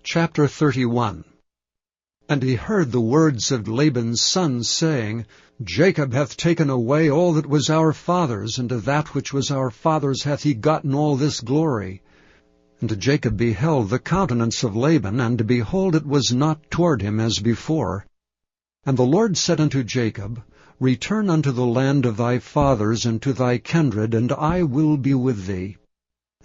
Chapter 31. And he heard the words of Laban's sons, saying, Jacob hath taken away all that was our father's, and of that which was our father's hath he gotten all this glory. And Jacob beheld the countenance of Laban, and behold, it was not toward him as before. And the Lord said unto Jacob, Return unto the land of thy fathers and to thy kindred, and I will be with thee.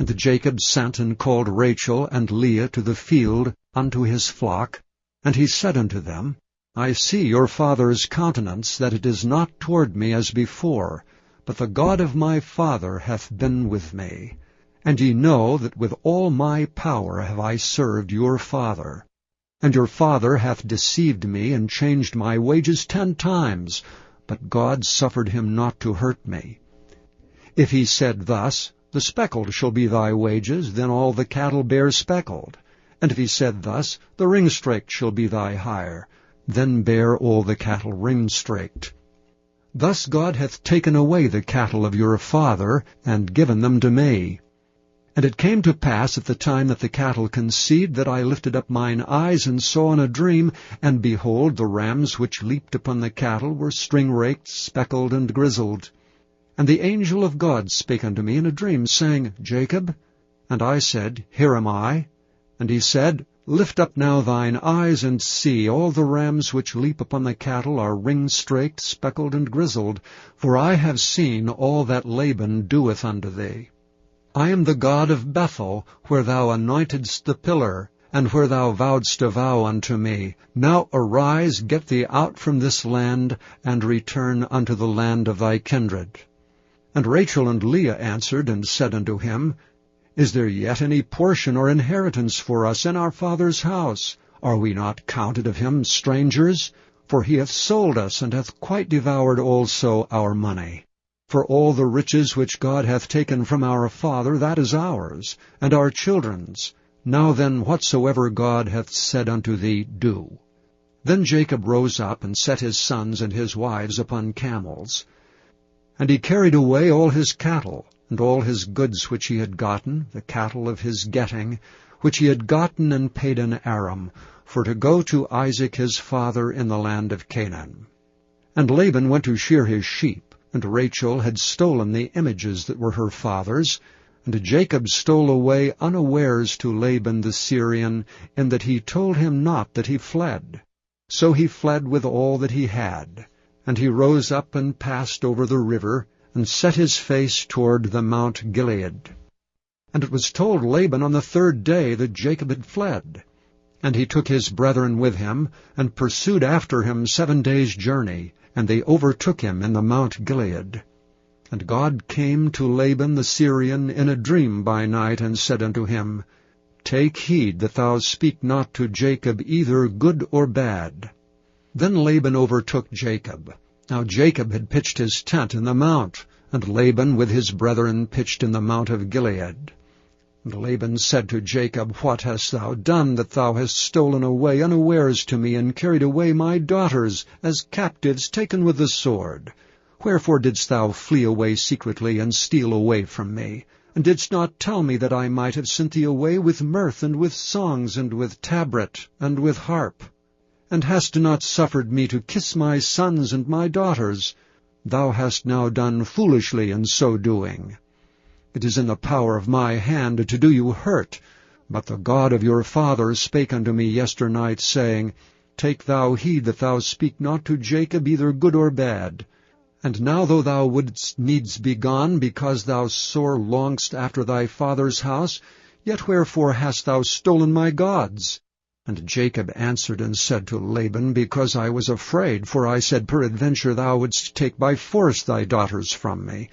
And Jacob sent and called Rachel and Leah to the field unto his flock. And he said unto them, I see your father's countenance, that it is not toward me as before, but the God of my father hath been with me. And ye know that with all my power have I served your father. And your father hath deceived me, and changed my wages 10 times, but God suffered him not to hurt me. If he said thus, The speckled shall be thy wages, then all the cattle bear speckled. And if he said thus, The ring-straked shall be thy hire, then bear all the cattle ring-straked. Thus God hath taken away the cattle of your father, and given them to me. And it came to pass at the time that the cattle conceived, that I lifted up mine eyes, and saw in a dream, and behold, the rams which leaped upon the cattle were string-raked, speckled, and grizzled. And the angel of God spake unto me in a dream, saying, Jacob? And I said, Here am I. And he said, Lift up now thine eyes, and see, all the rams which leap upon the cattle are ring-straked, speckled, and grizzled, for I have seen all that Laban doeth unto thee. I am the God of Bethel, where thou anointedst the pillar, and where thou vowedst a vow unto me. Now arise, get thee out from this land, and return unto the land of thy kindred. And Rachel and Leah answered and said unto him, Is there yet any portion or inheritance for us in our father's house? Are we not counted of him strangers? For he hath sold us, and hath quite devoured also our money. For all the riches which God hath taken from our father, that is ours, and our children's. Now then, whatsoever God hath said unto thee, do. Then Jacob rose up, and set his sons and his wives upon camels. And he carried away all his cattle, and all his goods which he had gotten, the cattle of his getting, which he had gotten and paid in Aram, for to go to Isaac his father in the land of Canaan. And Laban went to shear his sheep, and Rachel had stolen the images that were her father's, and Jacob stole away unawares to Laban the Syrian, in that he told him not that he fled. So he fled with all that he had. And he rose up and passed over the river, and set his face toward the Mount Gilead. And it was told Laban on the 3rd day that Jacob had fled. And he took his brethren with him, and pursued after him 7 days' journey, and they overtook him in the Mount Gilead. And God came to Laban the Syrian in a dream by night, and said unto him, Take heed that thou speak not to Jacob either good or bad. Then Laban overtook Jacob. Now Jacob had pitched his tent in the mount, and Laban with his brethren pitched in the Mount of Gilead. And Laban said to Jacob, What hast thou done, that thou hast stolen away unawares to me, and carried away my daughters as captives taken with the sword? Wherefore didst thou flee away secretly, and steal away from me? And didst not tell me that I might have sent thee away with mirth, and with songs, and with tabret, and with harp? And hast not suffered me to kiss my sons and my daughters? Thou hast now done foolishly in so doing. It is in the power of my hand to do you hurt. But the God of your father spake unto me yesternight, saying, Take thou heed that thou speak not to Jacob either good or bad. And now though thou wouldst needs be gone, because thou sore longest after thy father's house, yet wherefore hast thou stolen my gods? And Jacob answered and said to Laban, Because I was afraid, for I said, Peradventure thou wouldst take by force thy daughters from me.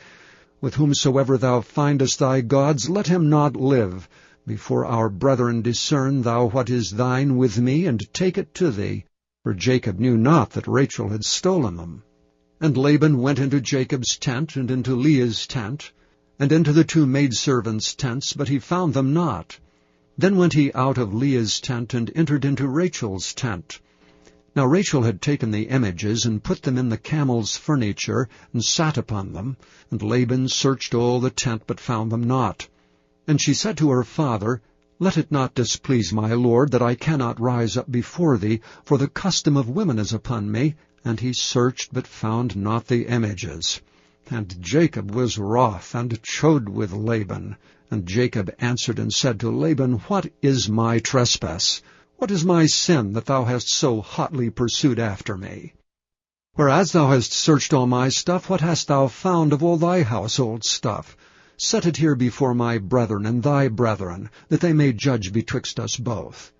With whomsoever thou findest thy gods, let him not live. Before our brethren discern thou what is thine with me, and take it to thee. For Jacob knew not that Rachel had stolen them. And Laban went into Jacob's tent, and into Leah's tent, and into the 2 maidservants' tents, but he found them not. Then went he out of Leah's tent, and entered into Rachel's tent. Now Rachel had taken the images, and put them in the camel's furniture, and sat upon them. And Laban searched all the tent, but found them not. And she said to her father, Let it not displease my lord that I cannot rise up before thee, for the custom of women is upon me. And he searched, but found not the images. And Jacob was wroth, and chode with Laban. And Jacob answered and said to Laban, What is my trespass? What is my sin, that thou hast so hotly pursued after me? Whereas thou hast searched all my stuff, what hast thou found of all thy household stuff? Set it here before my brethren and thy brethren, that they may judge betwixt us both.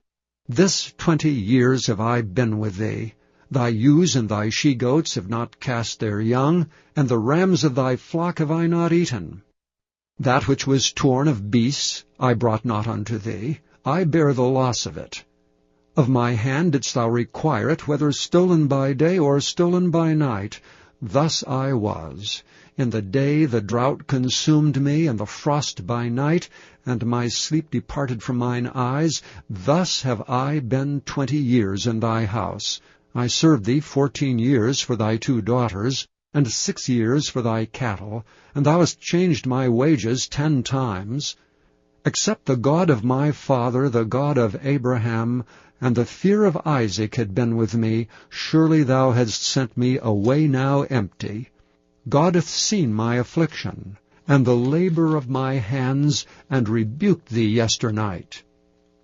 This 20 years have I been with thee. Thy ewes and thy she-goats have not cast their young, and the rams of thy flock have I not eaten. That which was torn of beasts I brought not unto thee. I bear the loss of it. Of my hand didst thou require it, whether stolen by day or stolen by night. Thus I was. In the day the drought consumed me, and the frost by night, and my sleep departed from mine eyes. Thus have I been 20 years in thy house. I served thee 14 years for thy 2 daughters, and 6 years for thy cattle, and thou hast changed my wages 10 times. Except the God of my father, the God of Abraham, and the fear of Isaac had been with me, surely thou hadst sent me away now empty. God hath seen my affliction, and the labor of my hands, and rebuked thee yesternight.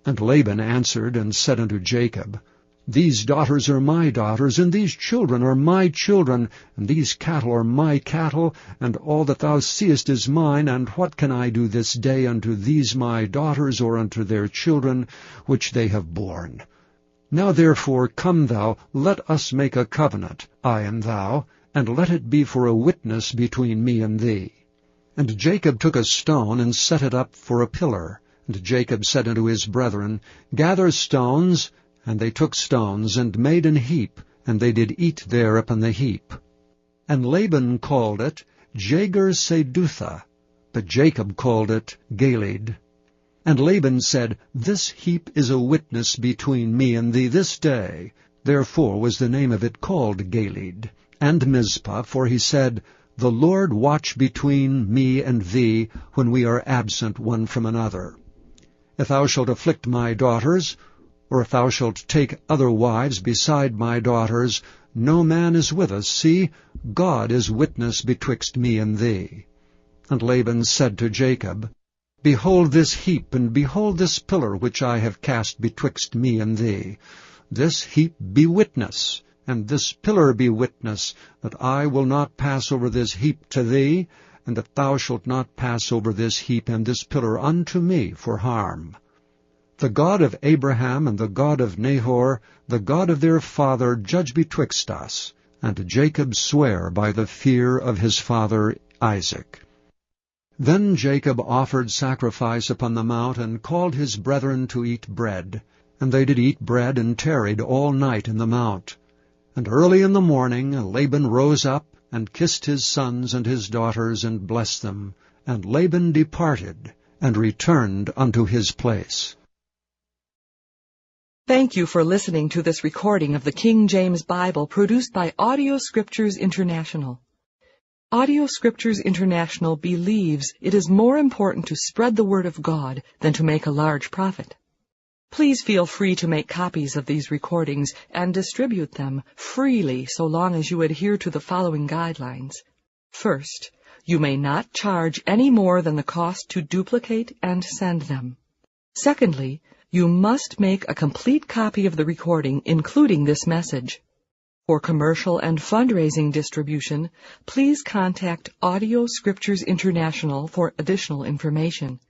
And Laban answered and said unto Jacob, These daughters are my daughters, and these children are my children, and these cattle are my cattle, and all that thou seest is mine, and what can I do this day unto these my daughters, or unto their children, which they have borne? Now therefore come thou, let us make a covenant, I and thou, and let it be for a witness between me and thee. And Jacob took a stone, and set it up for a pillar. And Jacob said unto his brethren, Gather stones. And they took stones, and made an heap, and they did eat there upon the heap. And Laban called it Jagar-Sedutha, but Jacob called it Galeed. And Laban said, This heap is a witness between me and thee this day. Therefore was the name of it called Galeed. And Mizpah, for he said, The Lord watch between me and thee, when we are absent one from another. If thou shalt afflict my daughters, or if thou shalt take other wives beside my daughters, no man is with us. See, God is witness betwixt me and thee. And Laban said to Jacob, Behold this heap, and behold this pillar which I have cast betwixt me and thee. This heap be witness, and this pillar be witness, that I will not pass over this heap to thee, and that thou shalt not pass over this heap and this pillar unto me for harm. The God of Abraham and the God of Nahor, the God of their father, judge betwixt us. And Jacob sware by the fear of his father Isaac. Then Jacob offered sacrifice upon the mount, and called his brethren to eat bread. And they did eat bread, and tarried all night in the mount. And early in the morning Laban rose up, and kissed his sons and his daughters, and blessed them. And Laban departed, and returned unto his place. Thank you for listening to this recording of the King James Bible produced by Audio Scriptures International. Audio Scriptures International believes it is more important to spread the Word of God than to make a large profit. Please feel free to make copies of these recordings and distribute them freely so long as you adhere to the following guidelines. First, you may not charge any more than the cost to duplicate and send them. Secondly, you must make a complete copy of the recording, including this message. For commercial and fundraising distribution, please contact Audio Scriptures International for additional information.